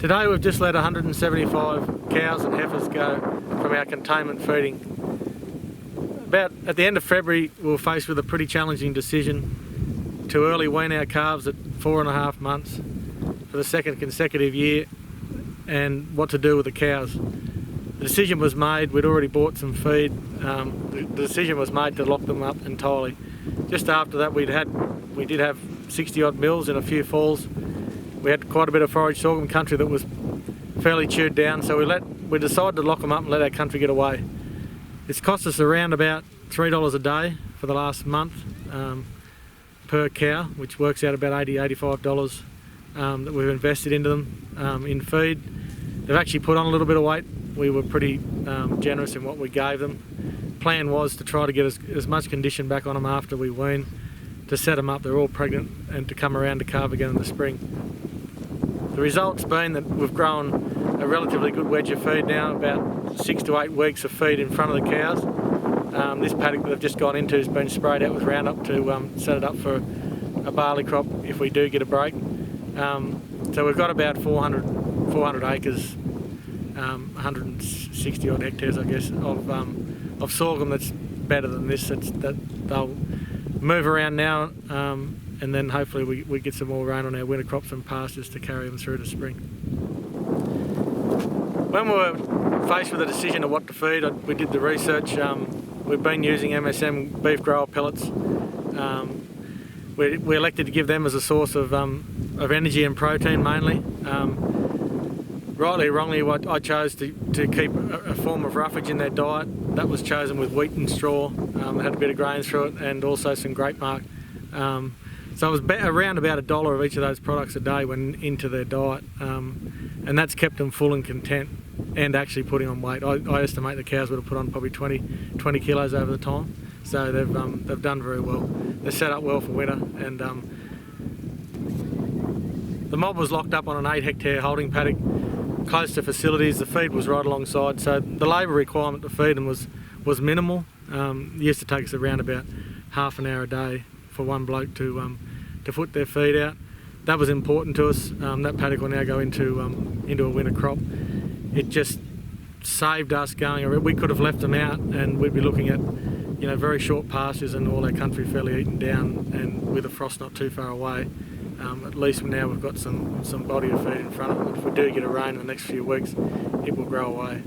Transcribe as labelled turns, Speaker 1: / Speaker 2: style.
Speaker 1: Today we've just let 175 cows and heifers go from our containment feeding. About at the end of February we were faced with a pretty challenging decision to early wean our calves at 4.5 months for the second consecutive year, and what to do with the cows. The decision was made, we'd already bought some feed, the decision was made to lock them up entirely. Just after that we did have 60 odd mills in a few falls. We had quite a bit of forage sorghum country that was fairly chewed down, so we decided to lock them up and let our country get away. It's cost us around about $3 a day for the last month per cow, which works out about $80–85 that we've invested into them in feed. They've actually put on a little bit of weight. We were pretty generous in what we gave them. Plan was to try to get as much condition back on them after we wean, to set them up, they're all pregnant, and to come around to calve again in the spring. The result's been that we've grown a relatively good wedge of feed now, about 6 to 8 weeks of feed in front of the cows. This paddock that they've just gone into has been sprayed out with Roundup to set it up for a barley crop if we do get a break. So we've got about 400 acres, 160 odd hectares I guess, of sorghum that's better than this. That they'll move around now, and then hopefully we get some more rain on our winter crops and pastures to carry them through to spring. When we were faced with a decision of what to feed, we did the research. We've been using MSM beef grower pellets. We elected to give them as a source of energy and protein mainly. Rightly or wrongly, I chose to keep a form of roughage in their diet. That was chosen with wheat and straw. It had a bit of grain through it and also some grape mark. So it was around about $1 of each of those products a day went into their diet, and that's kept them full and content and actually putting on weight. I estimate the cows would have put on probably 20 kilos over the time. So they've done very well. They're set up well for winter, and the mob was locked up on an 8-hectare holding paddock close to facilities. The feed was right alongside, so the labour requirement to feed them was minimal. It used to take us around about half an hour a day for one bloke to put their feed out. That was important to us. That paddock will now go into a winter crop. It just saved us going. We could have left them out and we'd be looking at very short pastures and all our country fairly eaten down, and with the frost not too far away. At least now we've got some body of feed in front of them. If we do get a rain in the next few weeks, it will grow away.